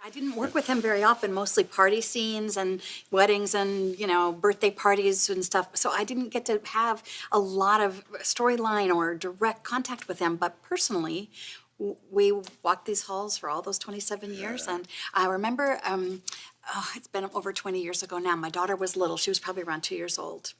I didn't work with him very often, mostly party scenes and weddings and, birthday parties and stuff. So I didn't get to have a lot of storyline or direct contact with him. But personally, we walked these halls for all those 27 years. And I remember, it's been over 20 years ago now. My daughter was little. She was probably around 2 years old.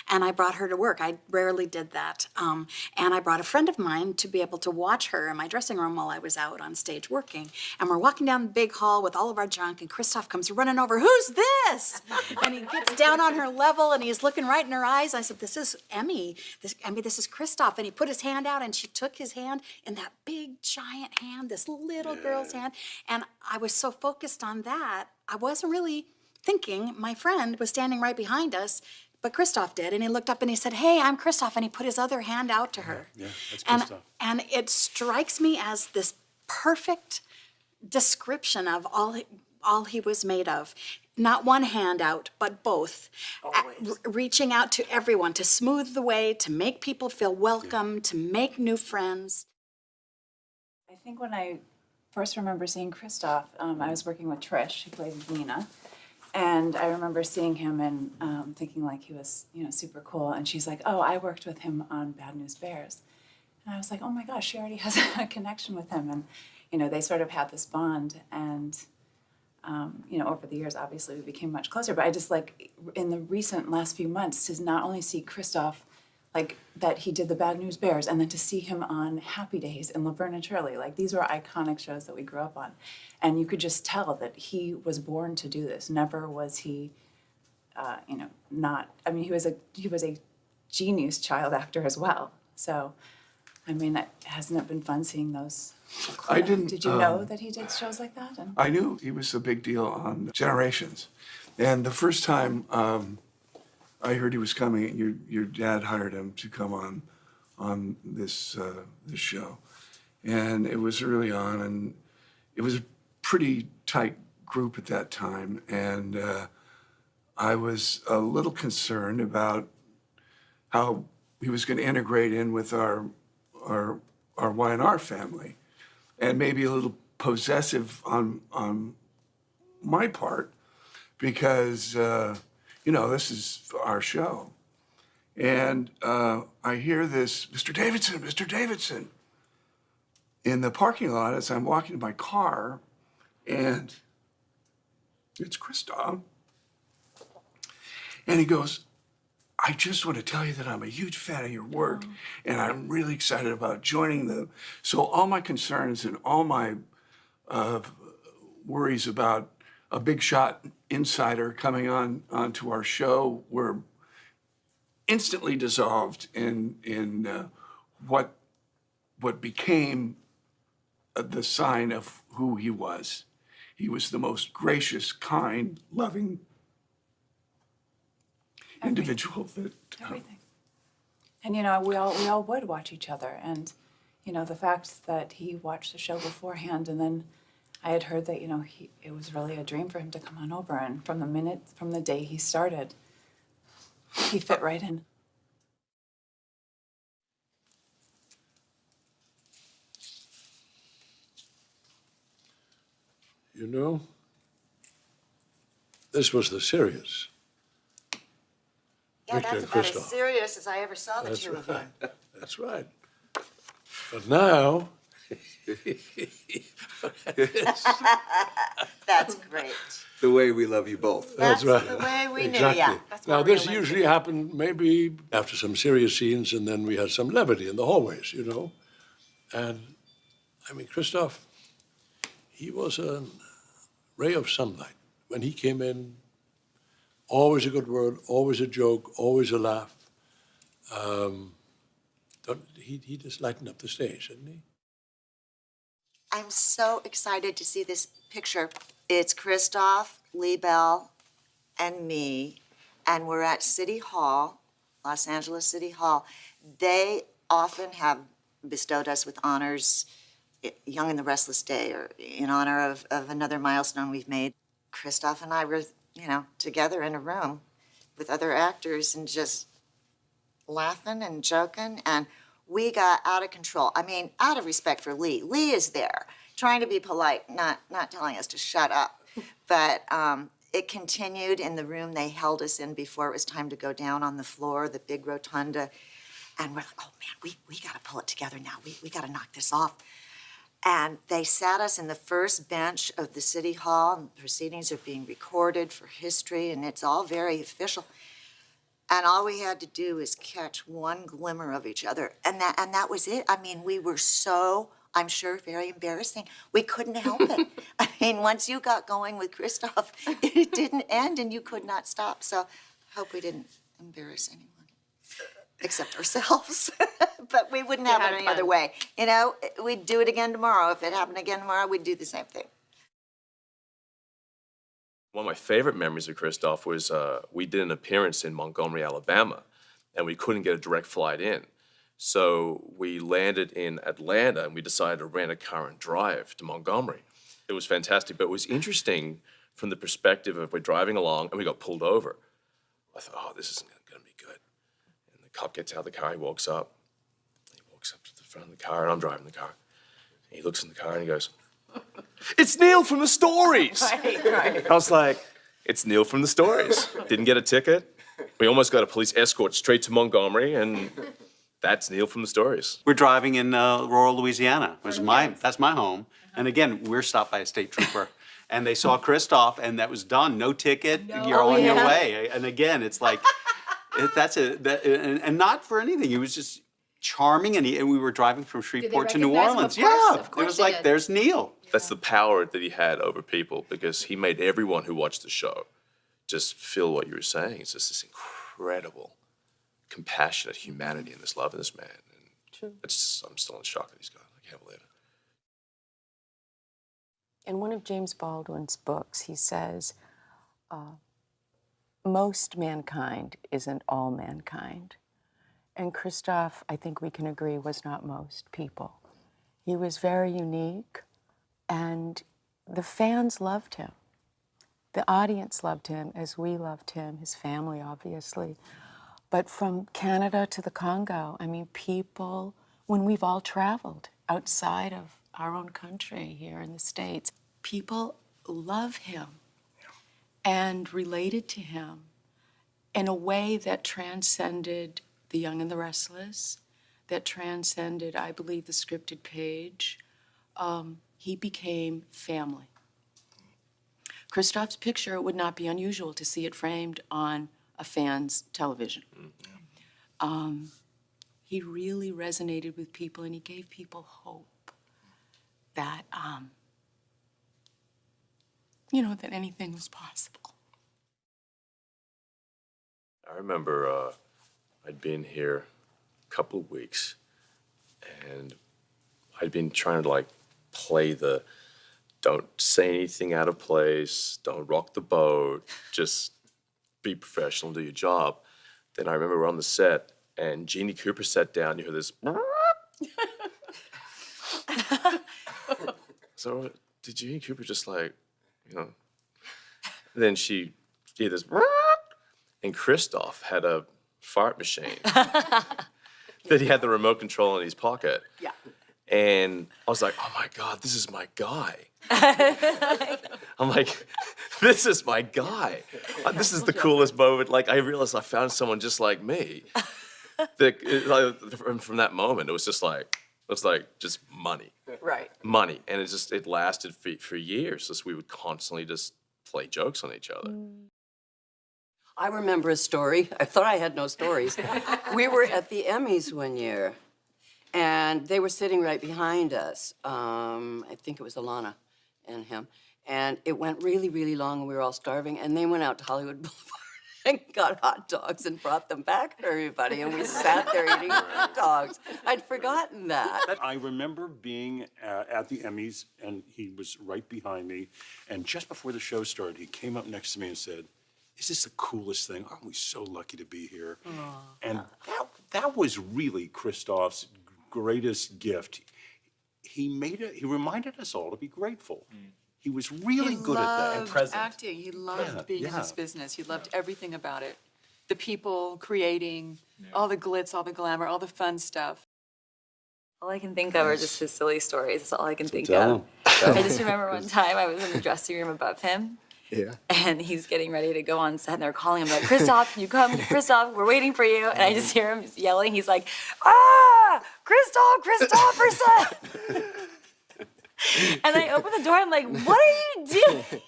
And I brought her to work. I rarely did that. And I brought a friend of mine to be able to watch her in my dressing room while I was out on stage working. And we're walking down the big hall with all of our junk, and Kristoff comes running over, "Who's this?" And he gets down on her level, and he's looking right in her eyes. I said, "This is Emmy. This is Kristoff." And he put his hand out, and she took his hand in that big, giant hand, this little girl's hand. And I was so focused on that, I wasn't really thinking my friend was standing right behind us. But Kristoff did, and he looked up and he said, "Hey, I'm Kristoff," and he put his other hand out to her. Yeah, that's Kristoff. And it strikes me as this perfect description of all he was made of. Not one hand out, but both. Reaching out to everyone, to smooth the way, to make people feel welcome, to make new friends. I think when I first remember seeing Kristoff, I was working with Trish, who played Lena. And I remember seeing him and thinking like he was, super cool. And she's like, "Oh, I worked with him on Bad News Bears." And I was like, "Oh my gosh, she already has a connection with him." And, they sort of had this bond. And, over the years, obviously, we became much closer. But I just in the recent last few months, to not only see Kristoff, that he did the Bad News Bears, and then to see him on Happy Days and Laverne and Shirley, these were iconic shows that we grew up on. And you could just tell that he was born to do this. Never was he, not, he was a genius child actor as well. So, hasn't it been fun seeing those? I didn't. Did you know that he did shows like that? I knew he was a big deal on Generations. And the first time I heard he was coming, your dad hired him to come on this show. And it was early on, and it was a pretty tight group at that time. And I was a little concerned about how he was going to integrate in with our Y&R family, and maybe a little possessive on my part, because this is our show. And I hear this, Mr. Davidson, in the parking lot as I'm walking to my car, and it's Kristoff. And he goes, "I just want to tell you that I'm a huge fan of your work, and I'm really excited about joining them." So all my concerns and all my worries about a big shot insider coming onto our show were instantly dissolved in what became the sign of who he was. He was the most gracious, kind, loving individual that everything. And we all would watch each other, and the fact that he watched the show beforehand, and then I had heard that it was really a dream for him to come on over, and from the day he started, he fit right in. This was the serious. Yeah, Victor that's and about Kristoff. as serious as I ever saw the That's two of you. right. That's right. But now, That's great. The way we love you both. That's right. the way we Exactly. knew, yeah. That's Now, more this realistic. usually happened maybe after some serious scenes, and then we had some levity in the hallways, And, Kristoff, he was a ray of sunlight. When he came in, always a good word, always a joke, always a laugh. He just lightened up the stage, didn't he? I'm so excited to see this picture. It's Kristoff, Lee Bell, and me, and we're at City Hall, Los Angeles City Hall. They often have bestowed us with honors, Young and the Restless Day, or in honor of another milestone we've made. Kristoff and I were, together in a room with other actors and just laughing and joking, and we got out of control. Out of respect for Lee. Lee is there. trying to be polite, not telling us to shut up. But it continued in the room they held us in before it was time to go down on the floor, the big rotunda. And we're like, oh man, we got to pull it together now. We got to knock this off. And they sat us in the first bench of the city hall, and proceedings are being recorded for history, and it's all very official. And all we had to do is catch one glimmer of each other, and that was it. I mean, we were so, I'm sure, very embarrassing. We couldn't help it. I mean, once you got going with Kristoff, it didn't end, and you could not stop. So I hope we didn't embarrass anyone, except ourselves. But we wouldn't have it any other way. You know, we'd do it again tomorrow. If it happened again tomorrow, we'd do the same thing. One of my favorite memories of Kristoff was we did an appearance in Montgomery, Alabama, and we couldn't get a direct flight in. So we landed in Atlanta, and we decided to rent a car and drive to Montgomery. It was fantastic, but it was interesting from the perspective of we're driving along, and we got pulled over. I thought, oh, this isn't going to be good. And the cop gets out of the car, he walks up. He walks up to the front of the car, and I'm driving the car. And he looks in the car, and he goes, "It's Neil from the Stories." Right. I was like, it's Neil from the Stories. Didn't get a ticket. We almost got a police escort straight to Montgomery, and that's Neil from the Stories. We're driving in rural Louisiana. That's my home. And again, we're stopped by a state trooper. And they saw Kristoff, and that was done. No ticket. You're on your way. And again, it's like, and not for anything. He was just charming, and we were driving from Shreveport to New Orleans. Yeah, it was like, there's Neil. That's the power that he had over people, because he made everyone who watched the show just feel what you were saying. It's just this incredible, compassionate humanity and this love in this man. And True. I'm still in shock that he's gone. I can't believe it. In one of James Baldwin's books, he says, most mankind isn't all mankind. And Kristoff, I think we can agree, was not most people. He was very unique, and the fans loved him. The audience loved him as we loved him, his family, obviously. But from Canada to the Congo, I mean, people, when we've all traveled outside of our own country here in the States, people love him and related to him in a way that transcended The Young and the Restless, that transcended, I believe, the scripted page. He became family. Kristoff's picture, it would not be unusual to see it framed on a fan's television. He really resonated with people, and he gave people hope that, that anything was possible. I remember I'd been here a couple of weeks, and I'd been trying to play the don't say anything out of place, don't rock the boat, just be professional, do your job. Then I remember we're on the set, and Jeannie Cooper sat down, you hear this. So did Jeannie Cooper just then she did this, and Kristoff had a fart machine that he had the remote control in his pocket. Yeah. And I was like, oh my God, this is my guy. I'm like, this is my guy. This is the coolest moment. I realized I found someone just like me. From that moment, it was just money. Right. Money. And it lasted for years. Just we would constantly just play jokes on each other. I remember a story. I thought I had no stories. We were at the Emmys one year, and they were sitting right behind us. I think it was Alana and him. And it went really, really long, and we were all starving. And they went out to Hollywood Boulevard and got hot dogs and brought them back for everybody. And we sat there eating hot dogs. I'd forgotten that. I remember being at the Emmys, and he was right behind me. And just before the show started, he came up next to me and said, "Is this the coolest thing? Aren't we so lucky to be here?" And that was really Kristoff's greatest gift. He reminded us all to be grateful. He was really good at that. He loved acting. He loved being in this business. He loved everything about it. The people, creating, all the glitz, all the glamour, all the fun stuff. All I can think of are just his silly stories. That's all I can think tell of. 'em. I just remember one time I was in the dressing room above him, Yeah. and he's getting ready to go on set, and they're calling him like, Kristoff, can you come? Kristoff, we're waiting for you. And I just hear him yelling. He's like, Kristoff, and I open the door. I'm like, what are you doing?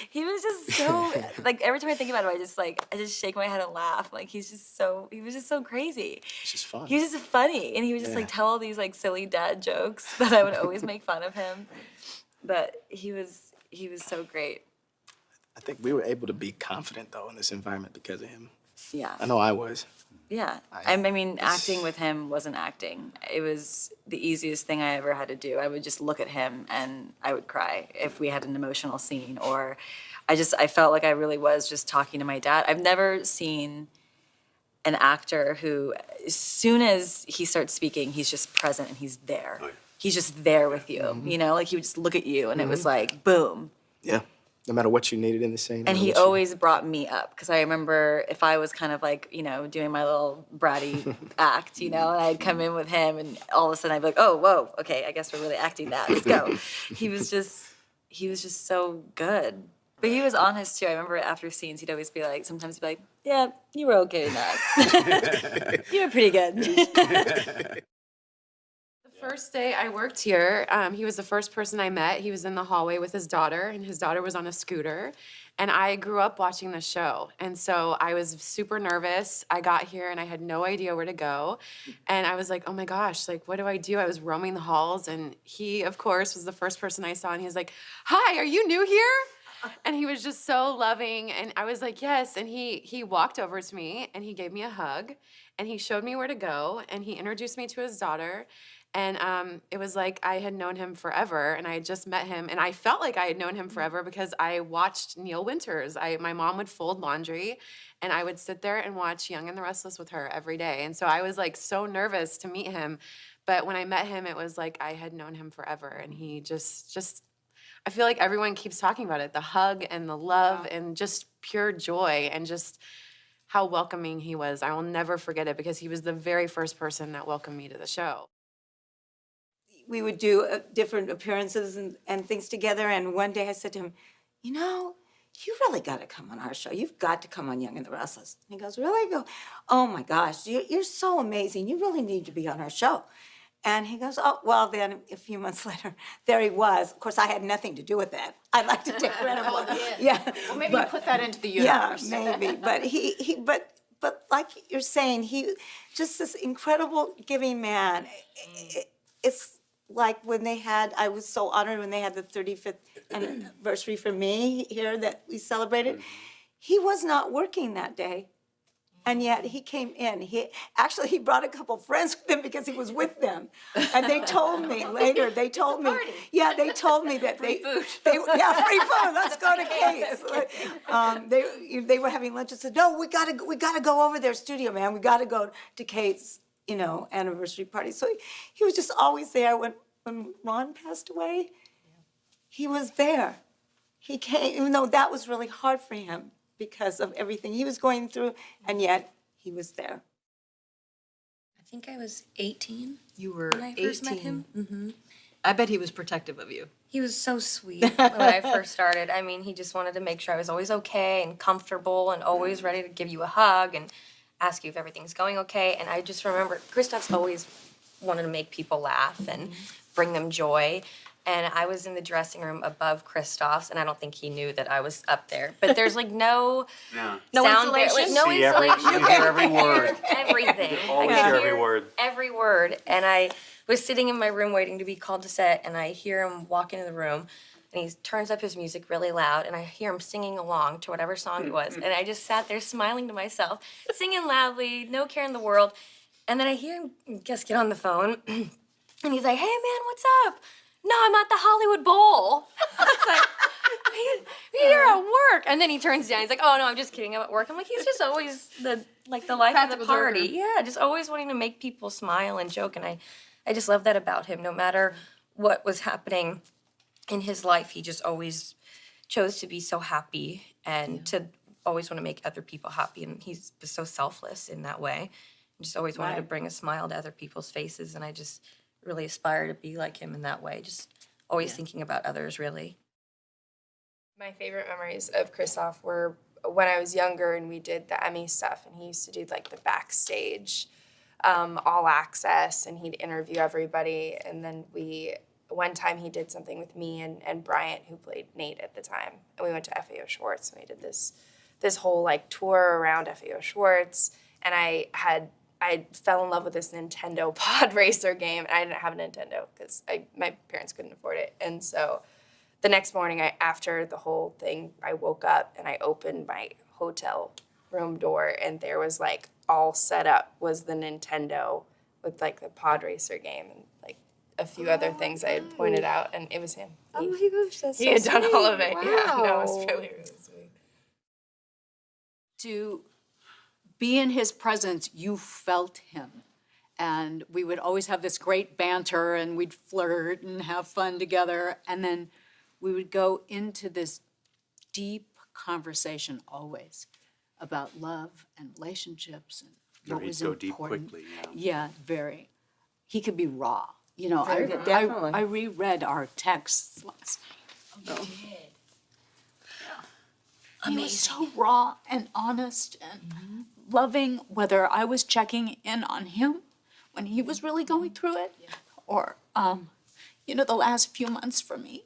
He was just so like every time I think about him, I just shake my head and laugh. Like he was just so crazy. It's just fun. He was just funny, and he would just like tell all these like silly dad jokes that I would always make fun of him. But he was so great. I think we were able to be confident though in this environment because of him. Yeah. I know I was. Yeah. I mean, acting with him wasn't acting. It was the easiest thing I ever had to do. I would just look at him and I would cry if we had an emotional scene, or I felt like I really was just talking to my dad. I've never seen an actor who, as soon as he starts speaking, he's just present and he's there. Oh, yeah. He's just there with you, you know? Like he would just look at you and it was like, boom. Yeah. No matter what you needed in the scene. And he always brought me up, because I remember if I was kind of like, you know, doing my little bratty act, you know, and I'd come in with him and all of a sudden I'd be like, oh, whoa, okay, I guess we're really acting that. Let's go. He was just so good. But he was honest too. I remember after scenes, he'd always be like, sometimes he'd be like, yeah, you were okay in that. You were pretty good. First day I worked here, he was the first person I met. He was in the hallway with his daughter, and his daughter was on a scooter. And I grew up watching the show, and so I was super nervous. I got here, and I had no idea where to go. And I was like, oh my gosh, like, what do I do? I was roaming the halls, and he, of course, was the first person I saw, and he was like, hi, are you new here? And he was just so loving, and I was like, yes. And he walked over to me, and he gave me a hug, and he showed me where to go, and he introduced me to his daughter. And it was like I had known him forever, and I had just met him, and I felt like I had known him forever because I watched Neil Winters. My mom would fold laundry, and I would sit there and watch Young and the Restless with her every day. And so I was like so nervous to meet him, but when I met him, it was like I had known him forever, and he just I feel like everyone keeps talking about it, the hug and the love and just pure joy and just how welcoming he was. I will never forget it because he was the very first person that welcomed me to the show. We would do different appearances and things together. And one day I said to him, you know, you really got to come on our show. You've got to come on Young and the Restless. And he goes, really? I go, oh my gosh, you're so amazing. You really need to be on our show. And he goes, oh, well, then a few months later, there he was. Of course, I had nothing to do with that. I like to take credit for it. Yeah. Well, maybe you put that into the universe. Yeah, maybe. But but like you're saying, he just this incredible giving man. It's like when I was so honored when they had the 35th anniversary for me here that we celebrated. He was not working that day, and yet he came in. He brought a couple friends with him because he was with them. And they told me later, they told me that free food, let's go to Kate's. They were having lunch and said, no, we gotta go over their studio, man. We gotta go to Kate's, anniversary party. So he was just always there. When Ron passed away, he was there. He came, even though that was really hard for him because of everything he was going through, and yet he was there. I think I was 18. You were when I first met him. 18. Mm-hmm. I bet he was protective of you. He was so sweet when I first started. I mean, he just wanted to make sure I was always okay and comfortable and always ready to give you a hug and ask you if everything's going okay. And I just remember Kristoff's always wanted to make people laugh and bring them joy. And I was in the dressing room above Kristoff's, and I don't think he knew that I was up there. But there's like no sound insulation? no See insulation. you hear every word. Everything. Always I could hear every word. Every word. And I was sitting in my room waiting to be called to set, and I hear him walk into the room, and he turns up his music really loud, and I hear him singing along to whatever song it was. And I just sat there smiling to myself, singing loudly, no care in the world. And then I hear him just get on the phone, and he's like, hey, man, what's up? No, I'm at the Hollywood Bowl. I was like, you're at work. And then he turns down. He's like, oh, no, I'm just kidding. I'm at work. I'm like, he's just always the life of the party. Yeah, just always wanting to make people smile and joke. And I just love that about him. No matter what was happening in his life, he just always chose to be so happy and to always want to make other people happy. And he's so selfless in that way. He just always wanted to bring a smile to other people's faces. And I just really aspire to be like him in that way. Just always thinking about others, really. My favorite memories of Kristoff were when I was younger and we did the Emmy stuff, and he used to do like the backstage all access, and he'd interview everybody. And then one time he did something with me and Bryant, who played Nate at the time, and we went to FAO Schwartz, and we did this whole like tour around FAO Schwartz, and I fell in love with this Nintendo pod racer game, and I didn't have a Nintendo because my parents couldn't afford it. And so the next morning, after the whole thing, I woke up and I opened my hotel room door, and there was like all set up was the Nintendo with like the pod racer game and like a few other things I had pointed out, and it was him. Oh my gosh, that's He so had done all of sweet. it. Yeah, no, it was Wow. really, really sweet. To be in his presence, you felt him. And we would always have this great banter, and we'd flirt and have fun together. And then we would go into this deep conversation always about love and relationships and Or what he'd was go deep important. quickly, Yeah, very. He could be raw. You know, Very raw. Definitely. I reread our texts last night. Oh, you did. He was so raw and honest and loving, whether I was checking in on him when he was really going through it, or, you know, the last few months for me.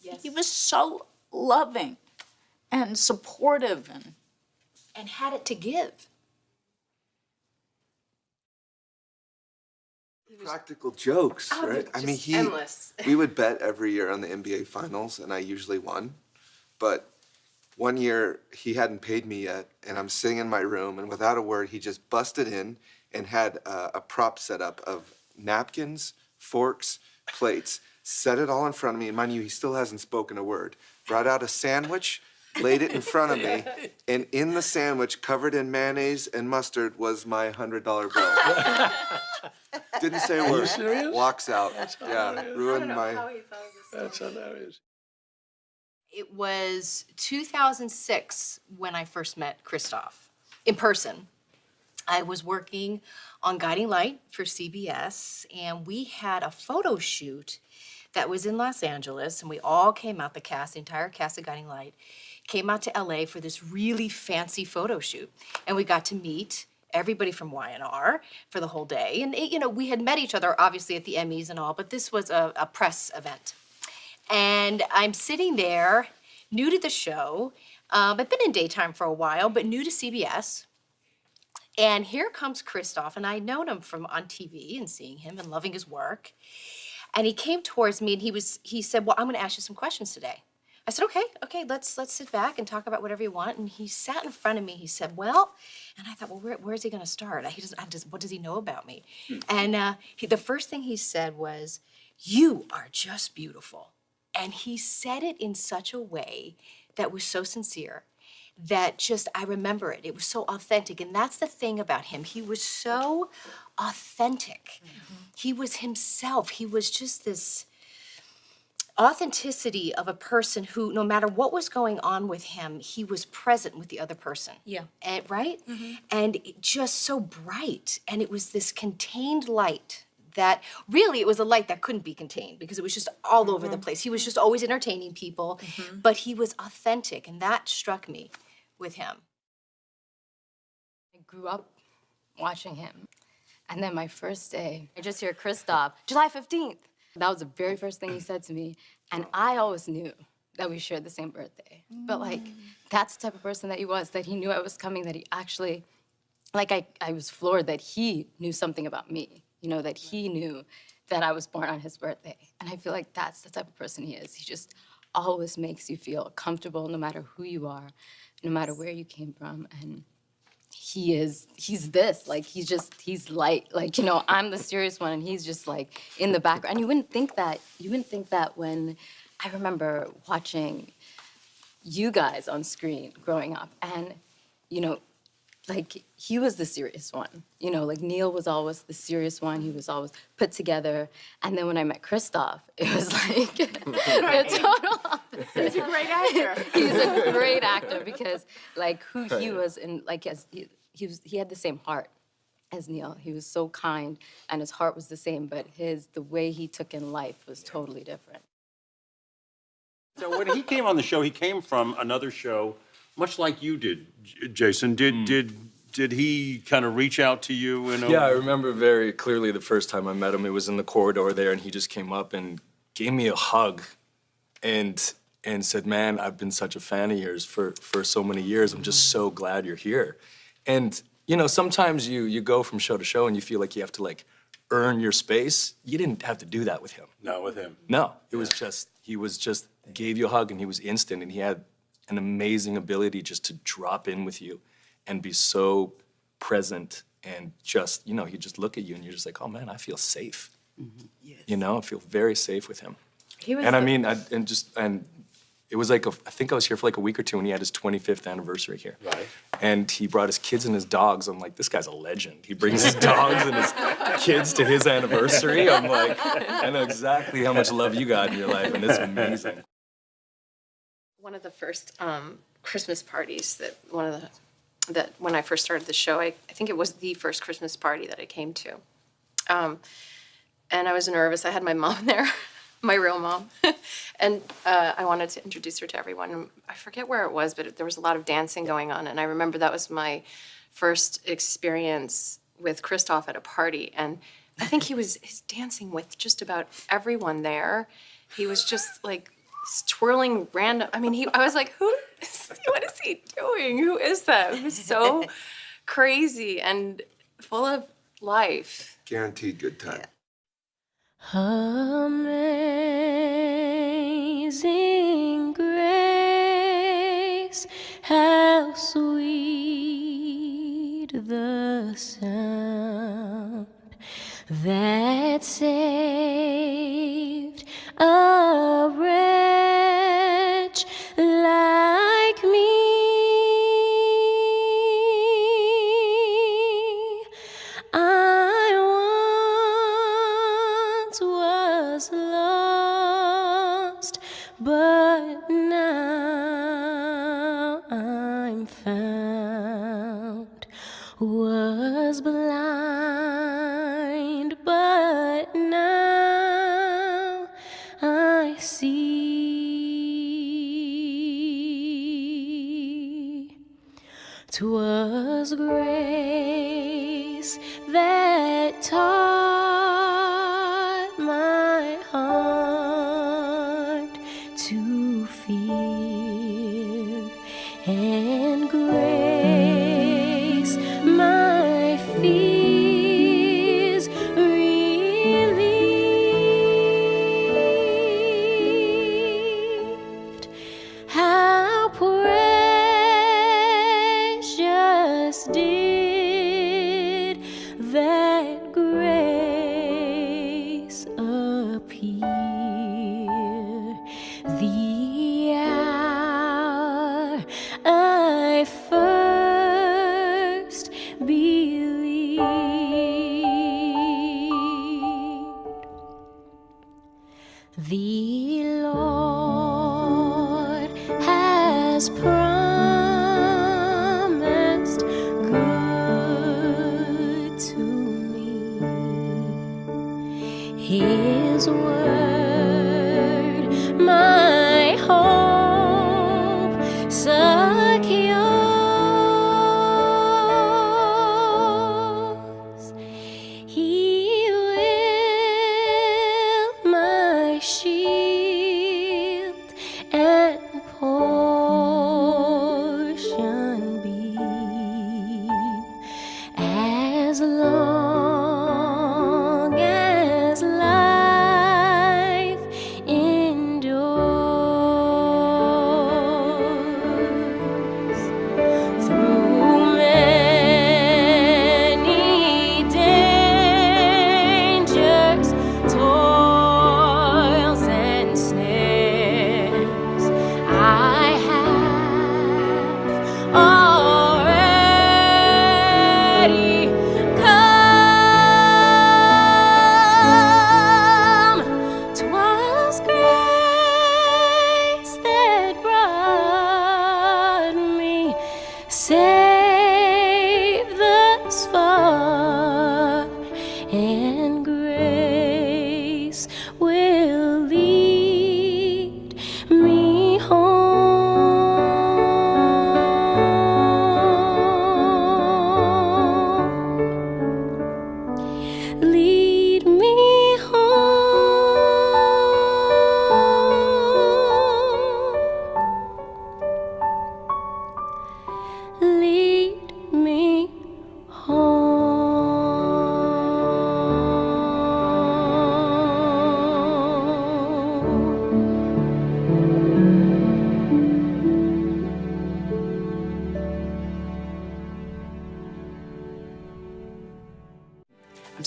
Yes. He was so loving and supportive and had it to give. Practical jokes, Oh, right? I mean, just endless. we would bet every year on the NBA Finals, and I usually won. But one year, he hadn't paid me yet, and I'm sitting in my room, and without a word, he just busted in and had a prop set up of napkins, forks, plates, set it all in front of me, and mind you, he still hasn't spoken a word. Brought out a sandwich, laid it in front of me, and in the sandwich, covered in mayonnaise and mustard, was my $100 bill. Didn't say a Are you word. serious? Walks out. That's Yeah, hilarious. ruined my. That's hilarious. It was 2006 when I first met Kristoff in person. I was working on Guiding Light for CBS, and we had a photo shoot that was in Los Angeles, and we all came out, the entire cast of Guiding Light, came out to LA for this really fancy photo shoot. And we got to meet everybody from Y&R for the whole day. And, you know, we had met each other, obviously, at the Emmys and all, but this was a press event. And I'm sitting there, new to the show. I've been in daytime for a while, but new to CBS. And here comes Kristoff, and I'd known him from on TV and seeing him and loving his work. And he came towards me and he said, well, I'm gonna ask you some questions today. I said, okay, let's sit back and talk about whatever you want. And he sat in front of me, he said, well, and I thought, well, where's he gonna start? What does he know about me? And the first thing he said was, you are just beautiful. And he said it in such a way that was so sincere that just, I remember it. It was so authentic. And that's the thing about him. He was so authentic. He was himself. He was just this authenticity of a person who, no matter what was going on with him, he was present with the other person. Yeah. And, right? And just so bright. And it was this contained light that really, it was a light that couldn't be contained because it was just all over the place. He was just always entertaining people, but he was authentic, and that struck me with him. I grew up watching him. And then my first day, I just hear Kristoff, July 15th. That was the very first thing he said to me. And I always knew that we shared the same birthday. But like, that's the type of person that he was, that he knew I was coming, that he actually, like I was floored that he knew something about me. You know, that he knew that I was born on his birthday. And I feel like that's the type of person he is. He just always makes you feel comfortable no matter who you are, no matter where you came from. And he's this, like, he's light. Like, you know, I'm the serious one and he's just like in the background. And you wouldn't think that when I remember watching you guys on screen growing up. And, you know, like, he was the serious one. You know, like, Neil was always the serious one. He was always put together. And then when I met Kristoff, it was like the total opposite. He's a great actor. He's a great actor because, like, who he was, and like, he had the same heart. as Neil. He was so kind, and his heart was the same, but the way he took in life was totally different. So when he came on the show, he came from another show, much like you did, Jason. Did he kind of reach out to you? Yeah, I remember very clearly the first time I met him. It was in the corridor there, and he just came up and gave me a hug, and said, "Man, I've been such a fan of yours for so many years. I'm just so glad you're here." And you know, sometimes you go from show to show and you feel like you have to like earn your space. You didn't have to do that with him. Not with him. No, it was just gave you a hug, and he was instant, and he had an amazing ability just to drop in with you and be so present, and just, you know, he'd just look at you and you're just like, oh man, I feel safe. You know, I feel very safe with him. And I mean, and it was like, I think I was here for like a week or two, and he had his 25th anniversary here. Right. And he brought his kids and his dogs. I'm like, this guy's a legend. He brings his dogs and his kids to his anniversary. I'm like, I know exactly how much love you got in your life, and it's amazing. One of the first Christmas parties that when I first started the show, I think it was the first Christmas party that I came to. And I was nervous. I had my mom there, my real mom. And I wanted to introduce her to everyone. And I forget where it was, but there was a lot of dancing going on. And I remember that was my first experience with Kristoff at a party. And I think he's dancing with just about everyone there. He was just like twirling random. I mean, I was like, what is he doing? Who is that? It was so crazy and full of life. Guaranteed good time. Amazing grace, how sweet the sound that saved a wretch like me. I once was lost, but now I'm found. Was blind, but now I see. 'Twas grace that taught my heart to fear, and grace my fears relieved. How precious did that grace appear the hour I first believed. The Lord has promised good to me. His word, my hope secures. He will my shield and portion.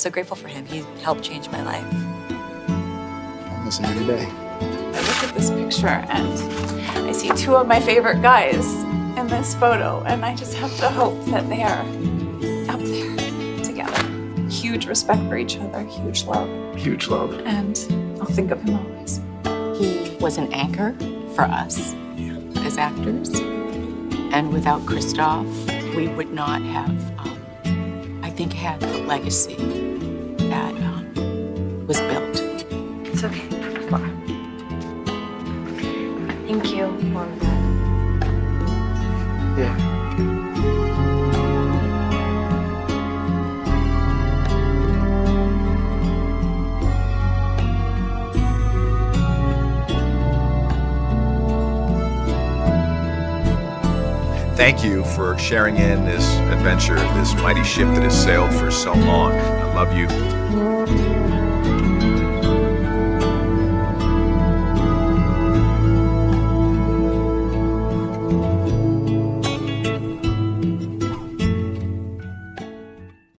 so grateful for him. He helped change my life. I listen every day. I look at this picture and I see two of my favorite guys in this photo, and I just have to hope that they are up there together. Huge respect for each other, huge love, Huge love. and I'll think of him always. He was an anchor for us as actors. And without Kristoff, we would not have, I think, had the legacy that was built. It's okay. Thank you, Mom and Dad. Yeah. Thank you for sharing in this adventure, this mighty ship that has sailed for so long. I love you.